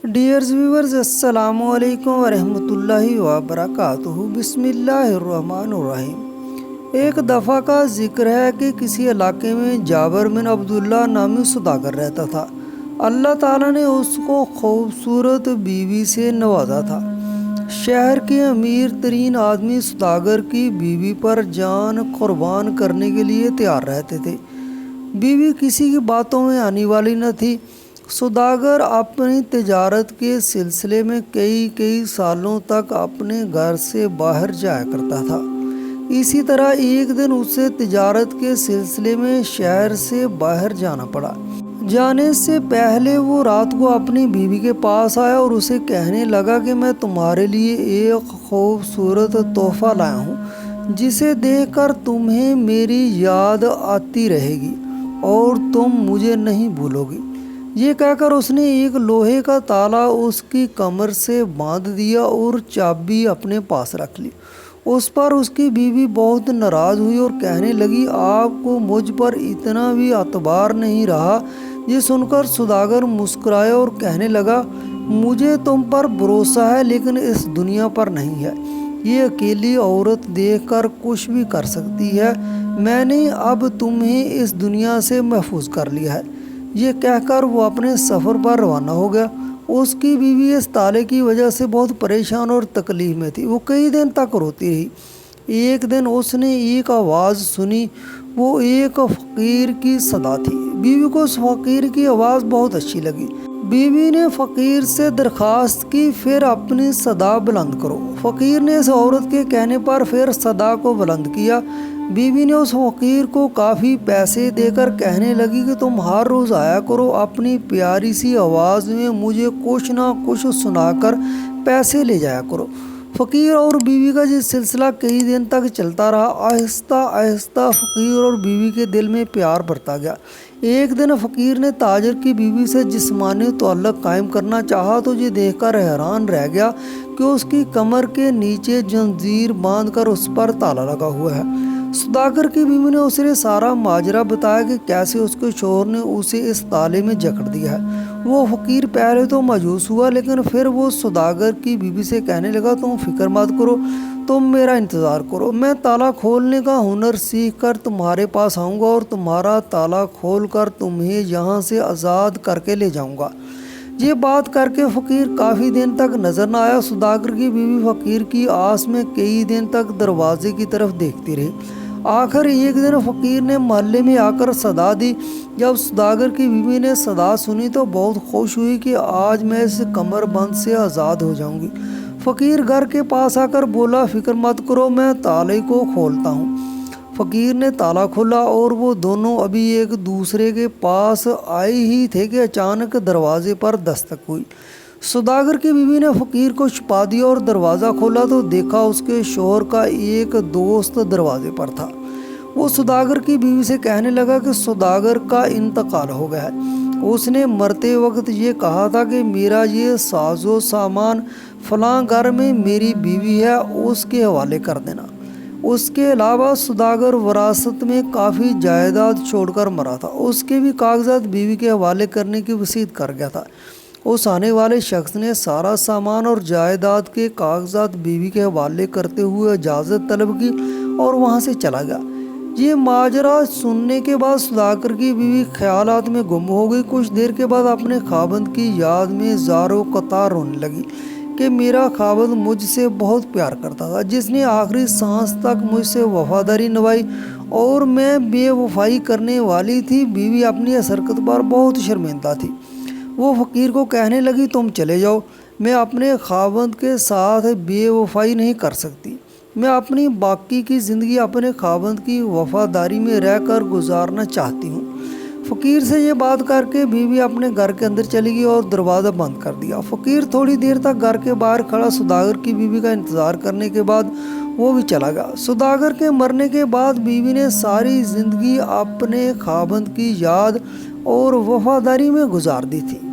ڈیئرز viewers, السلام علیکم ورحمۃ اللہ وبرکاتہ۔ بسم اللہ الرحمن الرحیم۔ ایک دفعہ کا ذکر ہے کہ کسی علاقے میں جابر بن عبداللہ نامی سوداگر رہتا تھا۔ اللہ تعالیٰ نے اس کو خوبصورت بیوی سے نوازا تھا۔ شہر کے امیر ترین آدمی سوداگر کی بیوی پر جان قربان کرنے کے لیے تیار رہتے تھے۔ بیوی کسی کی باتوں میں آنے والی نہ تھی۔ سوداگر اپنی تجارت کے سلسلے میں کئی سالوں تک اپنے گھر سے باہر جایا کرتا تھا۔ اسی طرح ایک دن اسے تجارت کے سلسلے میں شہر سے باہر جانا پڑا۔ جانے سے پہلے وہ رات کو اپنی بیوی کے پاس آیا اور اسے کہنے لگا کہ میں تمہارے لیے ایک خوبصورت تحفہ لایا ہوں، جسے دیکھ کر تمہیں میری یاد آتی رہے گی اور تم مجھے نہیں بھولو گی۔ یہ کہہ کر اس نے ایک لوہے کا تالا اس کی کمر سے باندھ دیا اور چابی اپنے پاس رکھ لی۔ اس پر اس کی بیوی بہت ناراض ہوئی اور کہنے لگی، آپ کو مجھ پر اتنا بھی اعتبار نہیں رہا؟ یہ سن کر سوداگر مسکرایا اور کہنے لگا، مجھے تم پر بھروسہ ہے لیکن اس دنیا پر نہیں ہے۔ یہ اکیلی عورت دیکھ کر کچھ بھی کر سکتی ہے، میں نے اب تمہیں اس دنیا سے محفوظ کر لیا ہے۔ یہ کہہ کر وہ اپنے سفر پر روانہ ہو گیا۔ اس کی بیوی اس تالے کی وجہ سے بہت پریشان اور تکلیف میں تھی۔ وہ کئی دن تک روتی رہی۔ ایک دن اس نے ایک آواز سنی۔ وہ ایک فقیر کی صدا تھی۔ بیوی کو اس فقیر کی آواز بہت اچھی لگی۔ بیوی نے فقیر سے درخواست کی، پھر اپنی صدا بلند کرو۔ فقیر نے اس عورت کے کہنے پر پھر صدا کو بلند کیا۔ بیوی نے اس فقیر کو کافی پیسے دے کر کہنے لگی کہ تم ہر روز آیا کرو، اپنی پیاری سی آواز میں مجھے کچھ نہ کچھ سنا کر پیسے لے جایا کرو۔ فقیر اور بیوی کا یہ سلسلہ کئی دن تک چلتا رہا۔ آہستہ آہستہ فقیر اور بیوی کے دل میں پیار بڑھتا گیا۔ ایک دن فقیر نے تاجر کی بیوی سے جسمانی تعلق قائم کرنا چاہا تو یہ دیکھ کر حیران رہ گیا کہ اس کی کمر کے نیچے زنجیر باندھ کر اس پر تالا لگا ہوا ہے۔ سوداگر کی بیوی نے اسے سارا ماجرا بتایا کہ کیسے اس کے شوہر نے اسے اس تالے میں جکڑ دیا ہے۔ وہ فقیر پہلے تو مایوس ہوا، لیکن پھر وہ سوداگر کی بیوی سے کہنے لگا، تم فکر مت کرو، تم میرا انتظار کرو، میں تالا کھولنے کا ہنر سیکھ کر تمہارے پاس آؤں گا اور تمہارا تالا کھول کر تمہیں یہاں سے آزاد کر کے لے جاؤں گا۔ یہ بات کر کے فقیر کافی دن تک نظر نہ آیا۔ سوداگر کی بیوی فقیر کی آس میں کئی دن تک دروازے کی طرف دیکھتی رہی۔ آخر ایک دن فقیر نے محلے میں آ کر صدا دی۔ جب سوداگر کی بیوی نے صدا سنی تو بہت خوش ہوئی کہ آج میں اس کمر بند سے آزاد ہو جاؤں گی۔ فقیر گھر کے پاس آ کر بولا، فکر مت کرو، میں تالے کو کھولتا ہوں۔ فقیر نے تالا کھولا اور وہ دونوں ابھی ایک دوسرے کے پاس آئے ہی تھے کہ اچانک دروازے پر دستک ہوئی۔ سوداگر کی بیوی نے فقیر کو چھپا دیا اور دروازہ کھولا تو دیکھا اس کے شوہر کا ایک دوست دروازے پر تھا۔ وہ سوداگر کی بیوی سے کہنے لگا کہ سوداگر کا انتقال ہو گیا ہے۔ اس نے مرتے وقت یہ کہا تھا کہ میرا یہ ساز و سامان فلاں گھر میں میری بیوی ہے، اس کے حوالے کر دینا۔ اس کے علاوہ سوداگر وراثت میں کافی جائیداد چھوڑ کر مرا تھا۔ اس کے بھی کاغذات بیوی کے حوالے کرنے کی وصیت کر گیا تھا۔ اس آنے والے شخص نے سارا سامان اور جائیداد کے کاغذات بیوی کے حوالے کرتے ہوئے اجازت طلب کی اور وہاں سے چلا گیا۔ یہ ماجرا سننے کے بعد سوداگر کی بیوی خیالات میں گم ہو گئی۔ کچھ دیر کے بعد اپنے خاوند کی یاد میں زار و قطار رونے لگی کہ میرا خاوند مجھ سے بہت پیار کرتا تھا، جس نے آخری سانس تک مجھ سے وفاداری نبھائی اور میں بے وفائی کرنے والی تھی۔ بیوی اپنی اس حرکت پر بہت شرمندہ تھی۔ وہ فقیر کو کہنے لگی، تم چلے جاؤ، میں اپنے خاوند کے ساتھ بے وفائی نہیں کر سکتی۔ میں اپنی باقی کی زندگی اپنے خاوند کی وفاداری میں رہ کر گزارنا چاہتی ہوں۔ فقیر سے یہ بات کر کے بیوی اپنے گھر کے اندر چلی گئی اور دروازہ بند کر دیا۔ فقیر تھوڑی دیر تک گھر کے باہر کھڑا سوداگر کی بیوی کا انتظار کرنے کے بعد وہ بھی چلا گیا۔ سوداگر کے مرنے کے بعد بیوی نے ساری زندگی اپنے خاوند کی یاد اور وفاداری میں گزار دی تھی۔